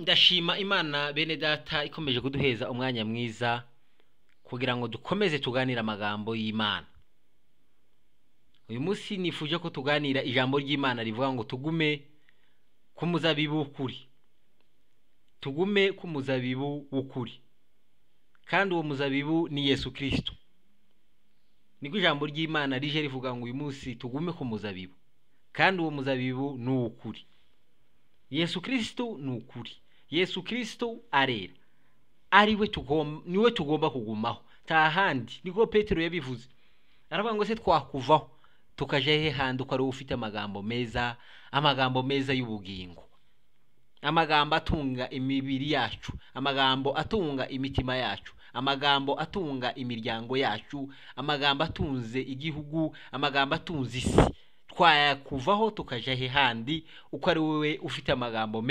ndashima Imana bene data ikomeje kuduheza umwanya mwiza kugira ngo dukomeze tuganira amagambo y'Imana. Uyu munsi nifuje ko tuganira ijambo ry'Imana rivuga ngo tugume ku muzabibu w'ukuri. Tugume ku muzabibu w'ukuri. Kandi uwo muzabibu ni Yesu Kristo. Niko ijambo ry'Imana rije rivuga ngo uyu munsi tugume ku muzabibu. Kandi uwo muzabibu ni uw'ukuri. Yesu Kristo ni ukuri. Yesu Kristo arera. Niwe tugomba kugumaho. Tahandi niko Petero yabivuze. Aravuga ngo se twakuvaho tukaje he handi uko ari ufite amagambo meza y'ubugingo. Amagambo atunga imibiri yacu, amagambo atunga imitima yacu, amagambo atunga imiryango yacu, amagambo atunze igihugu, amagambo atunze isi. Twakuvaho tukaje he handi uko ari wewe ufite amagambo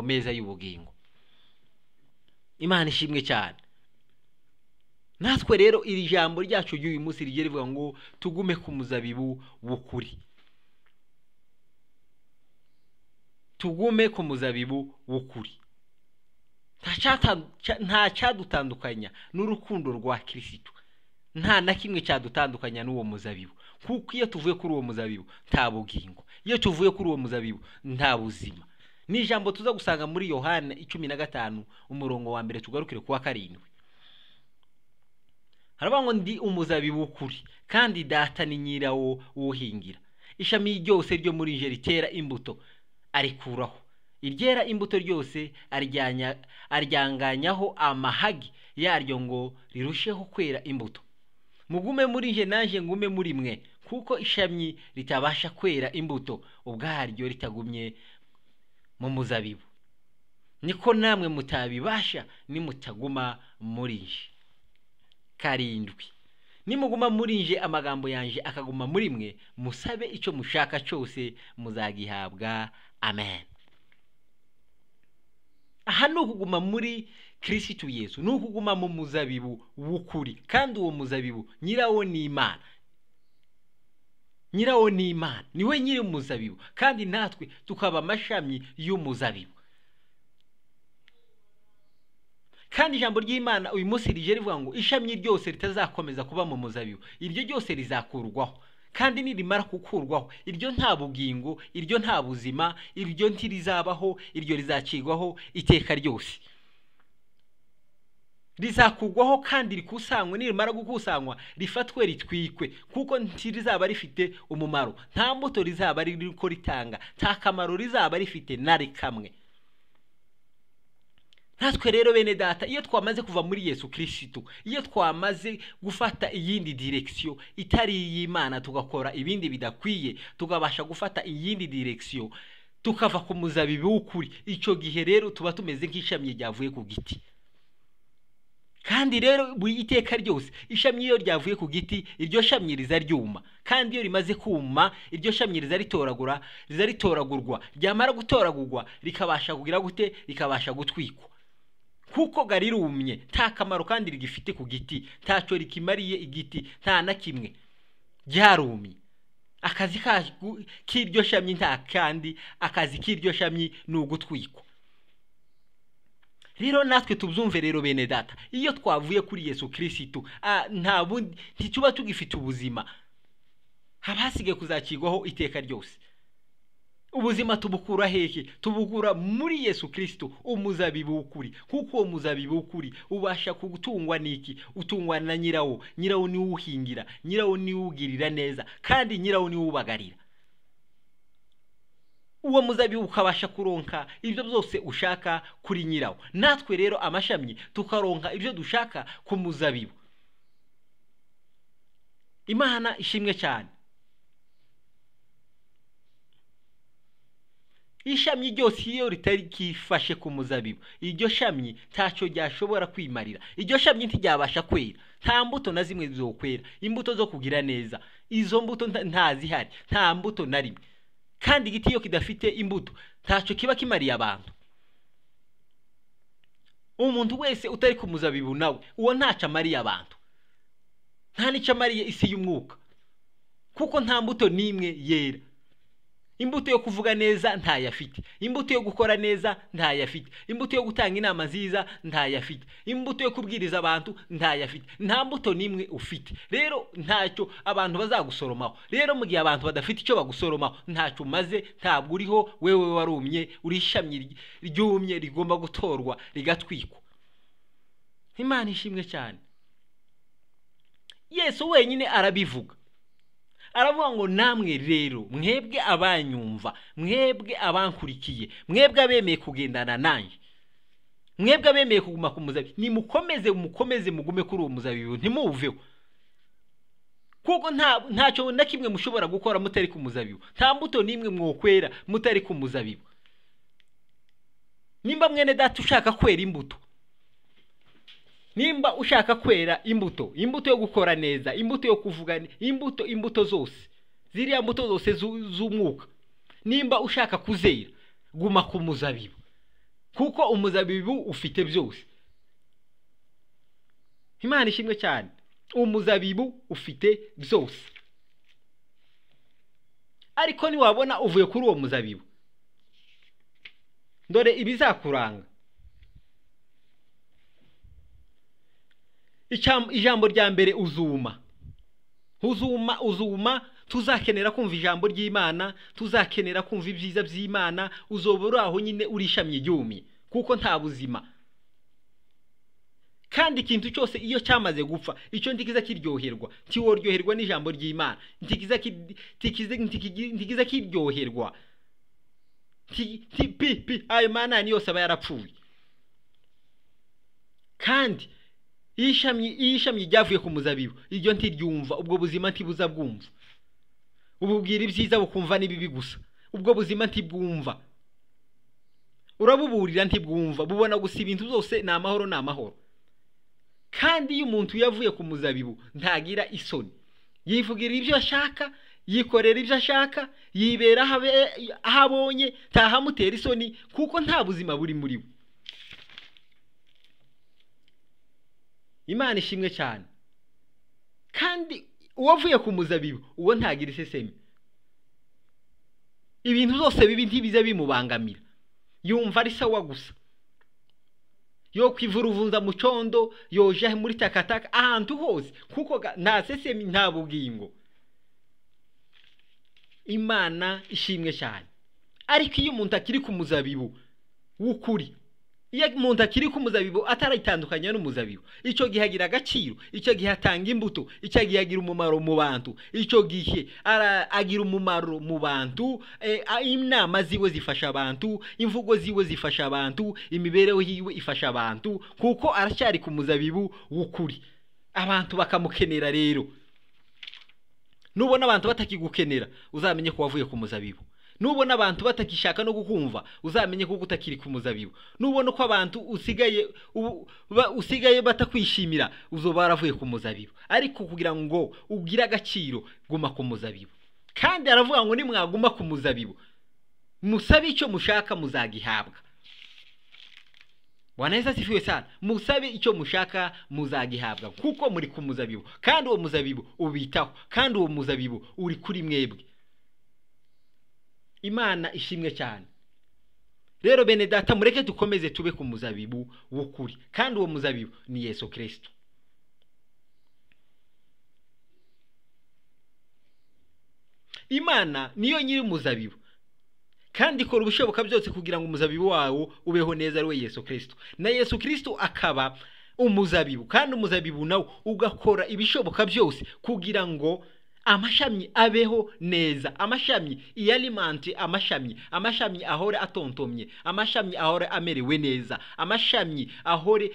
meza y'ubugingo. Imana ishimwe cyane. Natwe rero iri jambo ryacu ry'uyu munsi rigiye rivuga ngo tugume ku muzabibu w'ukuri. Tugume ku muzabibu w'ukuri. Nta cyadutandukanya n'urukundo rwa Kristo. Nta na kimwe cyadutandukanya n'uwo muzabibu. Kuko iyo tuvuye kuri uwo muzabibu nta bugingo. Iyo tuvuye kuri uwo muzabibu nta buzima. Ni ijambo tuza gusanga muri Yohana 15 umurongo wa mbere tugarukire kuwa 7. Haravuga ngo ndi umuzabibu w'ukuri kandi data ni nyirawo wuhingira. Ishami ryose ryo muri nje ritera imbuto arikuraho. Iryera imbuto ryose aryanganyaho amahagi yaryo ngo rirusheho kwera imbuto. Mugume muri nje nanje ngume muri mwe, kuko ishami ritabasha kwera imbuto ubwaryo ritagumye mu muzabibu. Niko namwe mutabibasha nimutaguma muri nje. 7. Nimuguma muri nje amagambo yanje akaguma muri mwe, musabe icyo mushaka cyose muzagihabwa. Amen. Aha ni ukuguma muri Kristo Yesu, ni ukuguma mu muzabibu w'ukuri. Kandi uwo muzabibu nyirawo ni Imana. Nyirawo ni Imana, niwe nyiri umuzabibu, kandi natwe tukaba amashami y'umuzabibu. Kandi ijambo ry'Imana uyu munsi rije rivuga ngo ishami ryose ritazakomeza kuba mu muzabibu, iryo ryose rizakurwaho. Kandi nirimara kukurwaho, iryo nta bugingo, iryo nta buzima, iryo ntirizabaho, iryo rizacigwaho iteka ryose. Rizakugwaho kandi rikusanywe, nirimara gukusanywa rifatwe ritwikwe, kuko ntirizaba rifite umumaro. Nta mbuto rizaba ririko ritanga, nta kamaro rizaba rifite na kamwe. Natwe rero bene data, iyo twamaze kuva muri Yesu Kristo, iyo twamaze gufata iyindi direction itari y'Imana, tugakora ibindi bidakwiye, tugabasha gufata iyindi direction, tukava ku muzabibu w'ukuri, icyo gihe rero tuba tumeze nk'ishami ryavuye ku giti. Kandi rero buri iteka ryose ishami iyo ryavuye ku giti, iryo shami rizaryuma. Kandi iyo rimaze kuma, iryo shami rizaritoragurwa, ryamara gutoragurwa rikabasha kugira gute, rikabasha gutwikwa. Kuko garirumye, nta kamaro kandi rigifite ku giti, ntacyo rikimariye igiti, nta na kimwe, ryarumye. Akazi k'iryo shami nta kandi, akazi k'iryo shami ni ugutwikwa. Rero natwe tubyumve rero bene data, iyo twavuye kuri Yesu Kristo nta bundi ntituba tugifite ubuzima, habasigaye kuzacigwaho iteka ryose. Ubuzima tubukura hehe? Tubukura muri Yesu Kristo, umuzabibu w'ukuri. Kuko uwo muzabibu w'ukuri ubasha kugutungwa niki? Utungwa na nyirawo. Nyirawo ni uhingira, nyirawo ni ugirira neza, kandi nyirawo ni ubagarira. Uwo muzabibu ukabasha kuronka ibyo byose ushaka kuri nyirawo. Natwe rero amashami tukaronka ibyo dushaka ku muzabibu. Imana ishimwe cyane. Ishami ryose iyo ritari kifashe ku muzabibu, iryo shami ntacyo ryashobora kwimarira. Iryo shami ntiryabasha kwera, nta mbuto na zimwe zizokwera, imbuto zo kugira neza. Izo mbuto ntazihari, nta mbuto na rimwe. Kandi igiti iyo kidafite imbuto ntacyo kiba kimariye abantu. Umuntu wese utari ku muzabibu nawe uwo ntacyo amariye abantu, nta nicyo amariye isi y'umwuka, kuko nta mbuto n'imwe yera. imbuto yo kuvuga neza ntayafite, imbuto yo gukora neza ntayafite, imbuto yo gutanga inama nziza ntayafite, imbuto yo kubwiriza abantu ntayafite, nta mbuto nimwe ufite. Rero ntacyo abantu bazagusoromaho. Rero mu gihe abantu badafite icyo bagusoromaho, ntacyo umaze, ntabwo uriho, wewe warumye, uri ishami ryumye rigomba gutorwa rigatwikwa. Imana ishimwe cyane. Yesu wenyine arabivuga, aravuga ngo namwe rero mwebwe abanyumva, mwebwe abankurikiye, mwebwe abemeye kugendana nanjye, mwebwe abemeye kuguma ku muzabibu, mukomeze mugume kuri uwo muzabibu, ntimuveho. Kuko ntacyo na kimwe mushobora gukora mutari ku muzabibu, nta mbuto nimwe mwokwera mutari ku muzabibu. Nimba mwene data ushaka kwera imbuto, nimba ushaka kwera imbuto yo gukora neza, imbuto yo kuvuga, imbuto zose, ziriya mbuto zose z'umwuka, nimba ushaka kuzera, guma ku muzabibu, kuko umuzabibu ufite byose. Imana ishimwe cyane. Umuzabibu ufite byose. Ariko niwabona uvuye kuri uwo muzabibu, dore ibizakuranga. Ijambo rya mbere, uzuma. Tuzakenera kumva ijambo ry'Imana, tuzakenera kumva ibyiza by'Imana, uzobora aho nyine urishamye ryumye, kuko nta buzima. Kandi ikintu cyose iyo cyamaze gupfa, icyo ntikiza kiryoherwa, ntiworyoherwa n'ijambo ry'Imana, ntikiza kiryoherwa, ayo manani yose aba yarapfuye. Kandi iyo ishami ryavuye ku muzabibu, iryo ntiryumva, ubwo buzima ntibuza bwumva. Ububwira ibyiza bukumva n'ibibi gusa, ubwo buzima ntibwumva. Urabuburira ntibwumva, bubona gusa ibintu byose ni amahoro, ni amahoro. Kandi iyo umuntu yavuye ku muzabibu ntagira isoni, yivugira ibyo ashaka, yikorera ibyo ashaka, yibera aho abonye, ntahamutera isoni, kuko nta buzima buri muri we. Imana ishimwe cyane. Kandi uwavuye ku muzabibu, uwo ntagira isesemi. Ibintu byose bibi ntibiza bimubangamira, yumva ari sawa gusa. Yo kwivuruvunza mu condo, yoje muri takataka, ahantu hose, kuko nta sesemi, nta bugingo. Imana ishimwe cyane. Ariko iyo umuntu akiri ku muzabibu w'ukuri, iyo umuntu akiri ku muzabibu ataritandukanya n'umuzabibu, icyo gihe agira agaciro, icyo gihe atanga imbuto, icyo gihe agira umumaro mu bantu, icyo gihe agira umumaro mu bantu. Inama ziwe zifasha abantu, imvugo ziwe zifasha abantu, imibereho yiwe ifasha abantu, kuko aracyari ku muzabibu w'ukuri. Abantu bakamukenera. Rero nubona abantu batakigukenera, uzamenye ko wavuye ku muzabibu. Nubona abantu batakishaka no gukumva, uzamenye ko utakiri ku muzabibu. Nubona ko abantu usigaye batakwishimira, uzoba waravuye ku muzabibu. Ariko kugira ngo ugire agaciro, guma ku muzabibu. Kandi aravuga ngo nimwaguma ku muzabibu, musabe icyo mushaka muzagihabwa. Bwana Yesu asifiwe sana. Musabe icyo mushaka muzagihabwa, kuko muri ku muzabibu, kandi uwo muzabibu ubitaho, kandi uwo muzabibu uri kuri mwebwe. Imana ishimwe cyane. Rero bene data, mureke dukomeze tube ku muzabibu w'ukuri, kandi uwo muzabibu ni Yesu Kristo. Imana niyo nyiri umuzabibu, kandi ikora ubushoboka byose kugira ngo umuzabibu wawo ubeho neza, ari we Yesu Kristo. Na Yesu Kristo akaba umuzabibu, kandi umuzabibu nawo ugakora ibishoboka byose kugira ngo amashami abeho neza, amashami iyalimanti, amashami ahore atontomye, amashami ahore amerewe neza, amashami ahore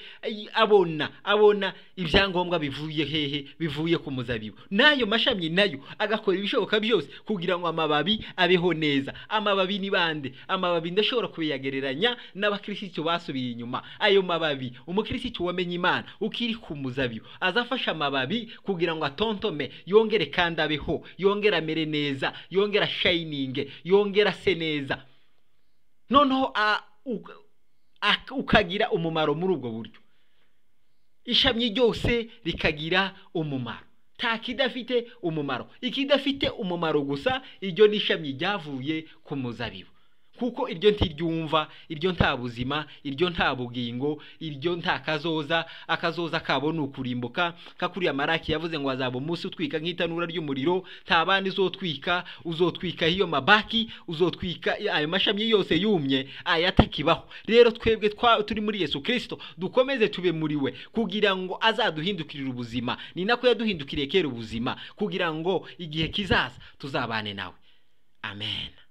abona ibyangombwa bivuye hehe, bivuye ku muzabibu. Nayo mashami nayo agakora ibishoboka byose kugira ngo amababi abeho neza. Amababi ni bande? Amababi ndashobora kuyagereranya n'abakristo basubiye inyuma. Ayo mababi, umukristo wamenye Imana ukiri ku muzabibu azafasha amababi kugira ngo atontome, yongere kandi abeho, yongera mere neza, yongera shining, yongera se neza. Noneho ukagira umumaro muri ubwo buryo. Ishami ryose rikagira umumaro. nta kidafite umumaro. Ikidafite umumaro gusa iryo nishami ryavuye ku muzabibu, kuko iryo ntiryumva, iryo nta buzima, iryo nta bugingo, iryo nta kazoza. Akazoza kabo ni ukurimbuka. Kakuriya Maraki yavuze ngo azaba umunsi utwika nk'itanura ry'umuriro, nta bandi uzotwika hiyo mabaki, uzotwika ayo mashami yose yumye, ayatakibaho. Rero twebwe turi muri Yesu Kristo dukomeze tube muri we kugira ngo azaduhindukirira ubuzima. Ni nako yaduhindukiriye kera ubuzima, kugira ngo igihe kizaza tuzabane nawe. Amen.